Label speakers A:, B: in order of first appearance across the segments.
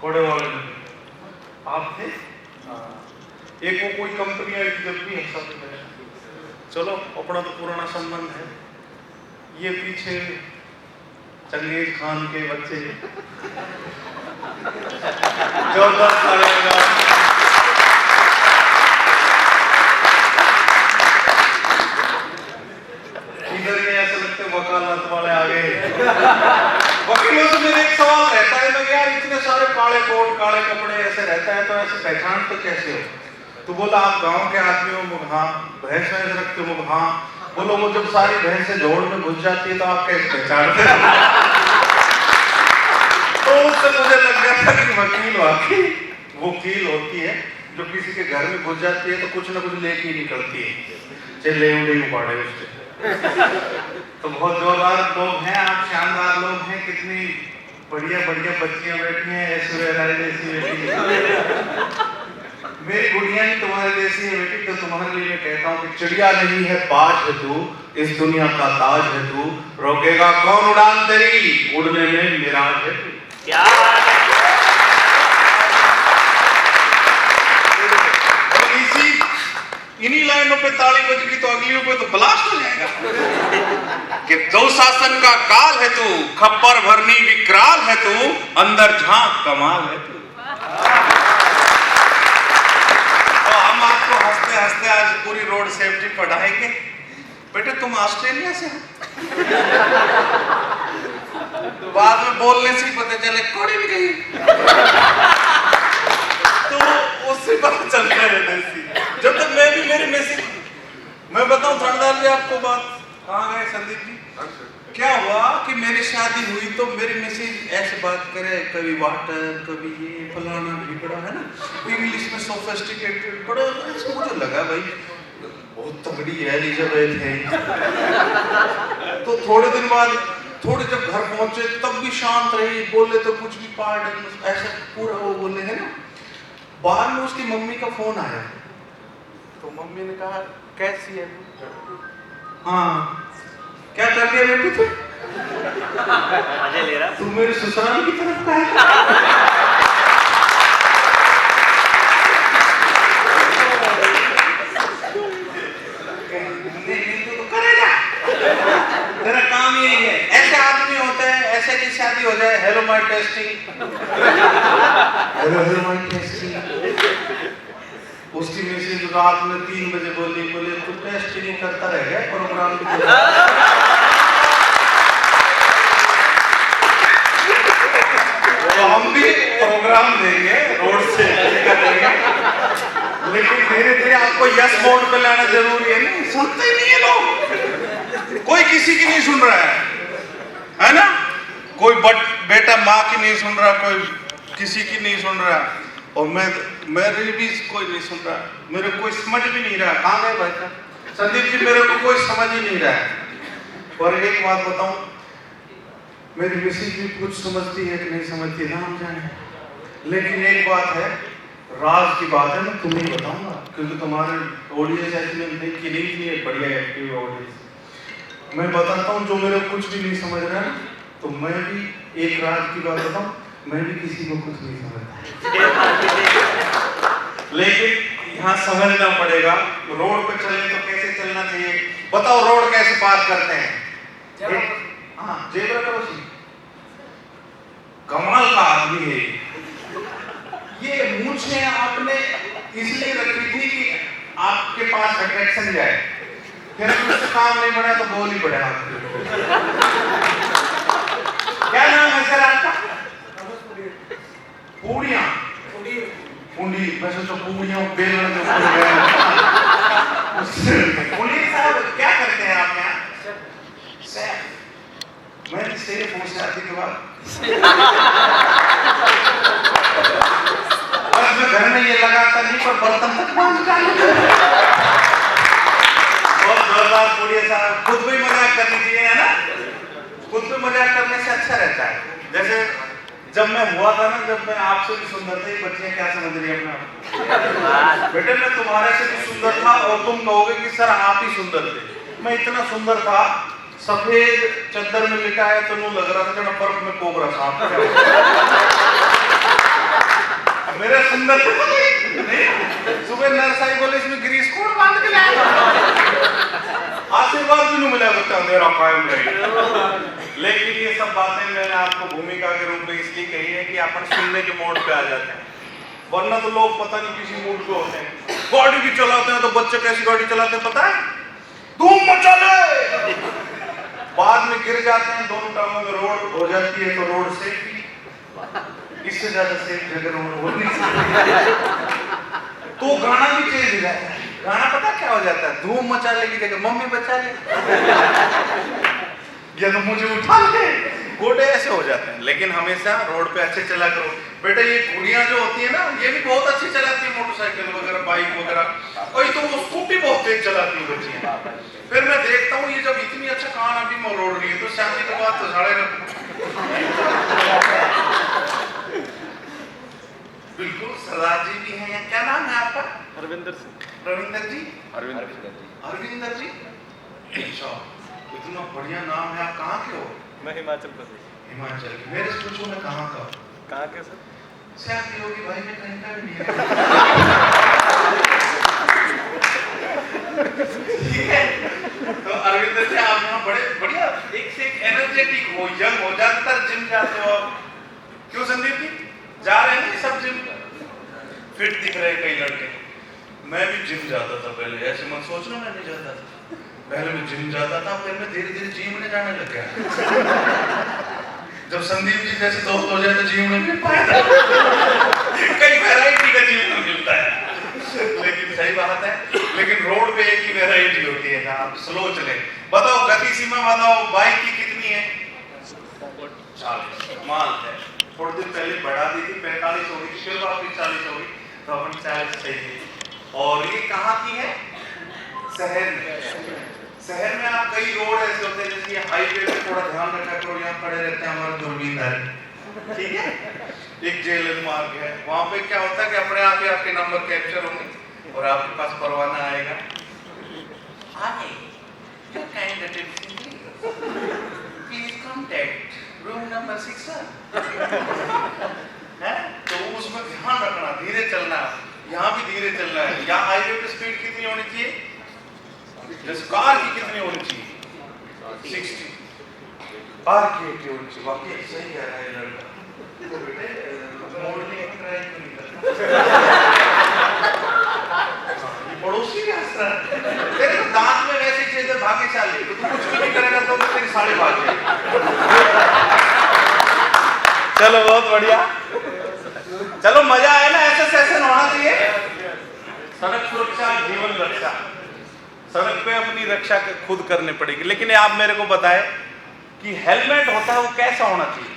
A: घोड़े वाले आप थे? हाँ। एक वो कोई कंपनी आई थी जब भी हम सब गए। चलो अपना तो पुराना संबंध है। ये पीछे चंगेज खान के बच्चे जोरदार तालियां। इधर ये ऐसे लगते वकालत वाले आ गए। वकीलों से मेरे एक सवाल रहता है, मैं यार इतने सारे काले कोट काले कपड़े ऐसे रहता है तो ऐसे पहचान तो कैसे हो? तो बोला आप गांव के आदमी हो? हाँ। भैंस वैंस रखते हो? हाँ। बोलो वो जब सारी भैंसें जोड़ में घुस जाती है तो आप कैसे पहचानते हो? तो उससे मुझे लग गया था कि वकील वाकई वकील होती है जो किसी के घर में घुस जाती है तो कुछ ना कुछ लेके ही निकलती है, चाहे ले उड़े उपाड़े उससे। तो बहुत जोरदार लोग हैं आप, शानदार लोग हैं, कितनी बढ़िया बढ़िया बच्चियां बैठी हैं, ऐश्वर्या राय जैसी बेटी। मेरी गुड़िया ही तुम्हारे जैसी है बेटी, तो तुम्हारे लिए मैं कहता हूँ कि चिड़िया नहीं है बाज है तू, इस दुनिया का ताज है तू, रोकेगा कौन उड़ान तेरी, उड़ने में मिराज है तू। क्या इन्हीं लाइनों पे ताली बजेगी तो अगलियों पे तो ब्लास्ट हो जाएगा कि दो शासन का काल है तू, खप्पर भरनी विकराल है तू, अंदर झांक कमाल है तू। तो हम आपको हंसते हंसते आज पूरी रोड सेफ्टी पढ़ाएंगे। बेटे तुम ऑस्ट्रेलिया से हो? बाद में बोलने से ही पता चले कोड़ी भी गई। तो उससे पता चलता है देसी। जब तक मैं भी मेरी मैसेज मैं बताऊं थानेदार जी आपको बात, कहाँ गए संदीप जी? क्या हुआ कि मेरी शादी हुई तो मेरी मैसेज ऐसे बात करे, कभी वाटर कभी ये फलाना ढिकड़ा है ना, इंग्लिश में सोफिस्टिकेटेड बड़ा। मुझे लगा भाई बहुत तगड़ी है एलिजाबेथ है। तो थोड़े दिन बाद थोड़े जब घर पहुंचे तब भी शांत रही, बोले तो कुछ भी पार्ट ऐसे पूरा वो बोले है ना। बाद में उसकी मम्मी का फोन आया तो मम्मी ने कहा कैसी है? हाँ क्या कर दिया बेटी तू? मजे ले रहा तू मेरे ससुराल की तरफ का है? तेरा काम यही है, ऐसे आदमी होते हैं, ऐसे की शादी हो जाए, hello my testing, hello my testing. उसकी मैसेज रात में 3 बजे बोली, बोले तू टेस्ट नहीं करता रह गया प्रोग्राम की तो हम भी प्रोग्राम देंगे रोड से करेंगे, लेकिन धीरे धीरे आपको यस मोड पे लाना जरूरी है। नहीं सुनते ही नहीं है लोग, कोई किसी की नहीं सुन रहा है ना? कोई बेटा माँ की नहीं सुन रहा, कोई किसी की नहीं सुन रहा, और मेरे भी कोई नहीं सुन रहा, मेरे को कोई समझ भी नहीं रहा। कहाँ गए भाई साहब संदीप जी? मेरे को कोई समझ ही नहीं रहा है। और एक बात बताऊं, मेरी मिसेज भी कुछ समझती है कि नहीं समझती राम जाने, लेकिन एक बात है, राज की बात है, मैं तुम्हें बताऊंगा क्योंकि तुम्हारे ऑडियंस ऐसी देखी नहीं इतनी बढ़िया एक्टिव ऑडियंस। मैं बताता हूँ जो मेरे कुछ भी नहीं समझ रहा है, तो मैं भी एक राज की बात बताऊं, मैं भी किसी को कुछ नहीं समझता, लेकिन यहाँ समझना पड़ेगा। रोड पे चले तो कैसे चलना चाहिए बताओ? रोड कैसे पार करते हैं? हाँ जेब्रा क्रॉसिंग। कमाल का आदमी है ये। मूंछें आपने इसलिए रखी थी कि आपके पास अट्रैक्शन जाए, फिर उससे काम नहीं बढ़ा तो बोल ही पड़े आपको। क्या नाम है सर आपका? पूड़ियां पूड़ी, वैसे तो पूड़ियों बेलन जो पुलिस साहब क्या करते हैं आप यहाँ? मैं तेरे फोन से आती के बाद बस मैं घर में ये लगाता नहीं पर बर्तन तक मांझ डालूं। बहुत जोरदार पूड़िया साहब, खुद भी मजाक करनी चाहिए है ना? खुद भी मजाक करने से अच्छा रहता है। जैसे जब मैं हुआ था ना, जब मैं आपसे भी सुंदर था, ये बच्चियां क्या समझ रही है अपने आप? बेटे मैं तुम्हारे से भी सुंदर था और तुम कहोगे कि सर आप ही सुंदर थे। मैं इतना सुंदर था, सफेद चद्दर में लिटा है तो लग रहा था जब बर्फ में कोबरा सांप। सुंदर नहीं, सुबह नर्स आई बोले इसमें ग्रीस कोड बांध के लाया, आशीर्वाद भी नहीं मिला, बच्चा मेरा कायम रही। लेकिन ये सब बातें मैंने आपको भूमिका के रूप में इसलिए कही है कि अपन सुनने के मोड पे आ जाते हैं, वरना तो लोग पता नहीं किसी मूड पे होते हैं। गाड़ी भी चलाते हैं तो बच्चे कैसी गाड़ी चलाते हैं पता है, धूम मचा ले, बाद में गिर जाते हैं, दोनों टांगों में रोड हो जाती है तो रोड सेफ, इससे ज्यादा सेफ जगह रोड हो नहीं सकती। तो गाना भी चेंज हो जाता है, गाना पता क्या हो जाता है, धूम मचाने की जगह मम्मी बचा ले या तो मुझे उठा ले, गोटे ऐसे हो जाते हैं। लेकिन हमेशा रोड पे अच्छे चला करो बेटा। ये गुड़ियां जो होती है ना, ये भी बहुत अच्छी चलाती है मोटरसाइकिल वगैरह, बाइक वगैरह, और तो वो स्कूटी बहुत तेज चलाती है बच्चियां। फिर मैं देखता हूँ ये जब इतनी अच्छा कान अभी मरोड़ रही है तो शादी के बाद तो झाड़ेगा। बिल्कुल, सरदार जी भी हैं यहाँ। क्या नाम है आपका?
B: हरविंदर सिंह।
A: रविंदर जी?
B: हरविंदर जी।
A: अच्छा, इतना बढ़िया नाम है। आप कहाँ के हो?
B: मैं हिमाचल प्रदेश।
A: हिमाचल के। मेरे से पूछो मैं कहाँ का?
B: कहाँ के सर?
A: श्याम योगी भाई में कहीं का भी नहीं है। ठीक है, तो अरविंदर जी आप यहाँ बड़े बढ़िया एक से एक एनर्जेटिक हो, यंग हो, ज्यादातर जिम जाते हो आप, क्यों संदीप जी? जा रहे हैं सब जिम, फिट दिख रहे कई लड़के। मैं भी जिम जाता था पहले, ऐसे मत सोचना मैं नहीं जाता था। पहले मैं जिम जाता था, फिर मैं धीरे धीरे जिम में जाने लग गया। जब संदीप जी जैसे दोस्त हो जाए तो जिम में मिल पाया था। कई वैरायटी का जिम में मिलता है, लेकिन सही बात है। लेकिन रोड पे एक ही वैरायटी होती है, आप स्लो चले। बताओ गति सीमा बताओ बाइक की कितनी है? 40। माल है, थोड़ी देर पहले बढ़ा दी थी, 45 हो गई, फिर वापस 40 हो गई, तो अपन 40 सही है। और ये कहाँ की है? शहर में। शहर में आप कई रोड ऐसे होते हैं, जैसे हाईवे पे थोड़ा ध्यान रखा करो, यहाँ खड़े रहते हैं हमारे दूरबीनदारी, ठीक है? एक जेल मार्ग है, वहाँ पे क्या होता है कि अपने आप ही आपके नंबर कैप्चर होंगे और आपके पास परवाना आएगा। हाय, your candidate please contact room number 61। है? तो उसमें ध्यान रखना, धीरे चलना, यहाँ भी धीरे चलना है। यहाँ हाईवे पे स्पीड कितनी होनी चाहिए? जैसे कार की कितनी होनी चाहिए? 60। कार की 80 होनी चाहिए। वाकई सही कह रहा है लड़का। तो बेटे मोड़ने की ट्राई क्यों नहीं करता? ये पड़ोसी भी हंस रहा है। तेरे तो दांत में वैसी चीज है भाग्यशाली, तो तू कुछ भी नहीं करेगा तो तेरी साड़ी भाग जाएगी। चलो बहुत बढ़िया, चलो मजा आया ना, ऐसे सेशन होना चाहिए। सड़क सुरक्षा जीवन रक्षा, सड़क पे अपनी रक्षा खुद करनी पड़ेगी। लेकिन आप मेरे को बताएं कि हेलमेट होता है वो कैसा होना चाहिए?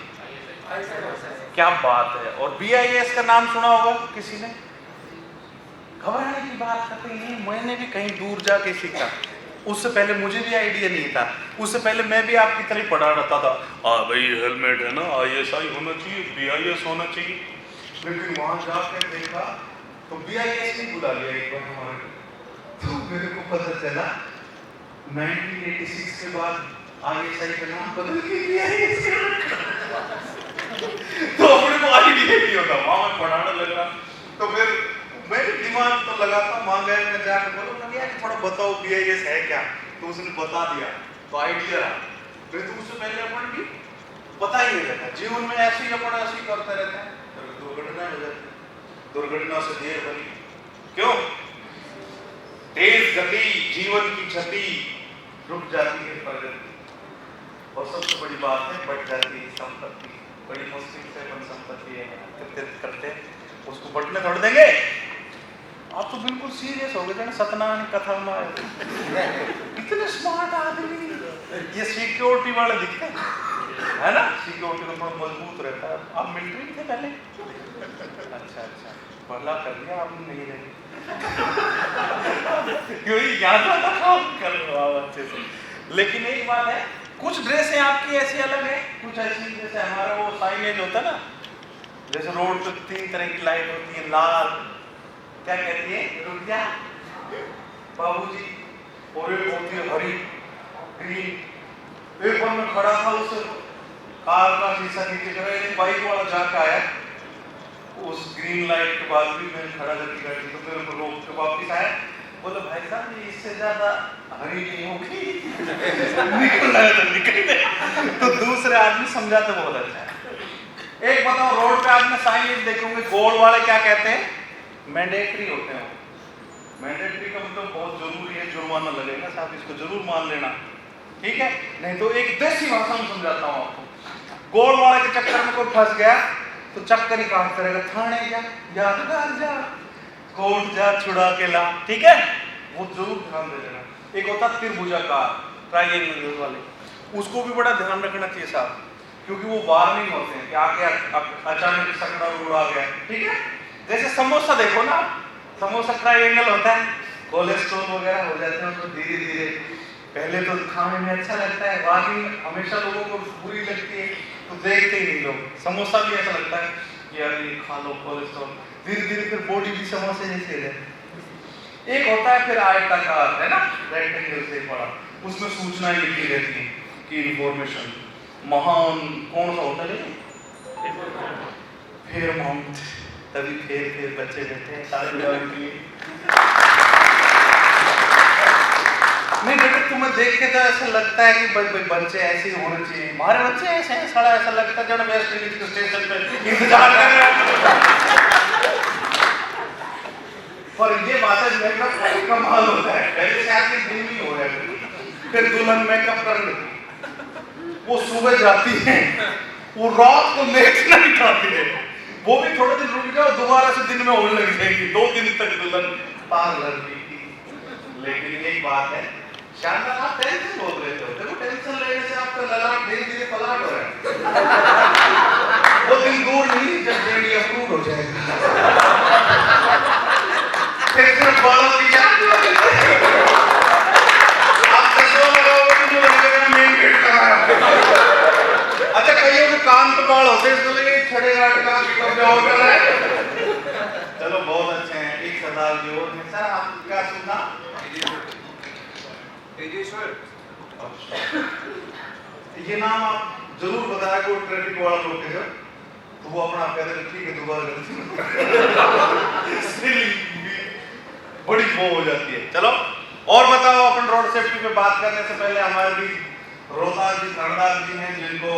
A: क्या बात है। और BIS का नाम सुना होगा किसी ने? घबराने की बात करते नहीं, मैंने भी कहीं दूर जाके सीखा, उससे पहले मुझे भी आइडिया नहीं था। उससे पहले मैं भी आपकी तरह पढ़ा रहता था, हाँ भाई हेलमेट है ना, ISI होना चाहिए, BIS होना चाहिए। लेकिन वहां जाकर देखा तो BIS नहीं बुला लिया एक बार हमारे, तो मेरे को पता चला 1986 के बाद ISI का नाम बदल के BIS कर रखा। तो अपने को आइडिया नहीं होता, वहां मैं पढ़ाने लगा। तो फिर मेरे दिमाग तो लगाता, वहां गए, मैं जाकर बोला यार थोड़ा बताओ BIS है क्या, तो उसने बता दिया, तो आइडिया रहा। फिर तो उससे पहले अपन भी पता ही नहीं रहता, जीवन में ऐसे ही अपन ऐसे ही करते रहते हैं, दुर्घटना हो जाती है, दुर्घटना से देर बनी। क्यों? तेज गति जीवन की क्षति, रुक जाती है प्रगति, और सबसे बड़ी बात है बढ़ जाती है संपत्ति। बड़ी मुश्किल से अपन संपत्ति एकत्रित करते, उसको बढ़ने छोड़ देंगे। आप तो बिल्कुल सीरियस हो गए सत्यनारायण कथा में, इतने स्मार्ट आदमी, ये सिक्योरिटी वाले दिखते है ना, सिक्योरिटी तो थोड़ा मजबूत रहता है। आप मिलिट्री में थे पहले? अच्छा अच्छा, भला कर दिया आपने, नहीं रहे क्यों यहाँ काम कर रहे हो अच्छे से। लेकिन एक बात है, कुछ ड्रेसें आपकी ऐसी अलग है, कुछ ऐसी जैसे हमारा वो साइनेज होता है ना, जैसे रोड पे 3 तरह की लाइट होती है, लाल क्या कहती है, रुकिया बाबूजी, और एक होती है हरी ग्रीन। एक बार मैं खड़ा था, उस कार का शीशा नीचे कर, एक बाइक वाला जाके आया, उस ग्रीन लाइट के बाद भी मैं खड़ा करके गाड़ी तो मेरे को रोक के वापिस आया, बोले भाई साहब ये इससे ज्यादा हरी नहीं होगी निकलना है तो निकलने। तो दूसरे आदमी समझाते बहुत अच्छा है। एक बताओ, रोड पे आपने साइन देखोगे, गोल्ड वाले क्या कहते हैं? मैंडेटरी होते हैं। मैंडेटरी का मतलब बहुत जरूरी है, जुर्माना लगेगा साहब, इसको जरूर मान लेना, ठीक है? नहीं तो एक देसी भाषा में समझाता हूँ आपको। गोल्ड वाले के चक्कर में कोई फंस गया तो चक्कर ही काट करेगा, थाने जा, यादगार जा, कोर्ट जा, छुड़ा के ला, ठीक है? वो जरूर ध्यान दे देना। एक होता त्रिभुजाकार, ट्रायंगल वाले, उसको भी बड़ा ध्यान रखना चाहिए साहब, क्योंकि वो वार्निंग होते हैं कि आगे अचानक सकड़ा उड़ा गया, ठीक है? जैसे समोसा देखो ना, समोसा ट्रायंगल होता है, कोलेस्ट्रॉल वगैरह हो जाते हैं, तो धीरे धीरे पहले तो खाने में अच्छा लगता है, वार्निंग हमेशा लोगों को बुरी लगती है तो देखते ही नहीं लोग। समोसा भी ऐसा लगता है कि यार ये खा लो, कोलेस्ट्रॉल, धीरे धीरे फिर बॉडी भी समोसे जैसे है। एक होता है फिर आयताकार, है ना, रेक्टेंगल से बड़ा, उसमें सूचनाएं लिखी रहती हैं कि इंफॉर्मेशन। महान कौन सा होता है? फेयरमाउंट, तभी फिर बच्चे बैठे हैं सारे के लिए। नहीं बेटे, तुम्हें देख के तो ऐसा लगता है कि बच्चे ऐसे ही होने चाहिए, हमारे बच्चे ऐसे हैं, सारा ऐसा लगता है जब वेस्ट इंडीज के स्टेशन पे इंतजार कर रहे हैं। और ये बात है, मेकअप कमाल होता है, पहले से आके दिन भी हो रहा है, फिर दुल्हन मेकअप कर लेती, वो सुबह जाती है, वो रात को लेट नहीं खाती है, वो भी थोड़े दिन रुक जाओ, दोबारा से दिन में होने लग जाएगी, 2 दिन तक दुल्हन पार्लर की। लेकिन एक बात है शानदार, आप टेंशन बहुत लेते हो, देखो टेंशन लेने से आपका ललाट धीरे धीरे पलाट हो रहा है। वो दिन दूर नहीं जब डेडी अप्रूव हो जाएगा, फिर सिर्फ बालों की जान आप चश्मा लगाओगे तो मुझे लगेगा मेन गेट कहाँ है। अच्छा, कईयों के कान पे बाल होते हैं, इसको लगे छड़े गाड़ का और कर रहा है। चलो बहुत अच्छे हैं। एक सरदार जी और हैं सर, आप क्या सुनना? ये नाम आप जरूर बताया कोई ट्रैफिक वाला लोग के, तो वो अपना कहते हैं ठीक है दोबारा गलती बड़ी वो हो जाती है। चलो और बताओ, अपन रोड सेफ्टी पे बात करने से पहले हमारे भी रोहतास जी धनदार जी हैं जिनको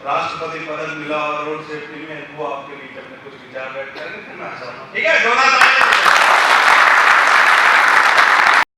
A: राष्ट्रपति पदक मिला और रोड सेफ्टी में, वो आपके बीच अपने कुछ विचार व्यक्त करेंगे, ठीक है?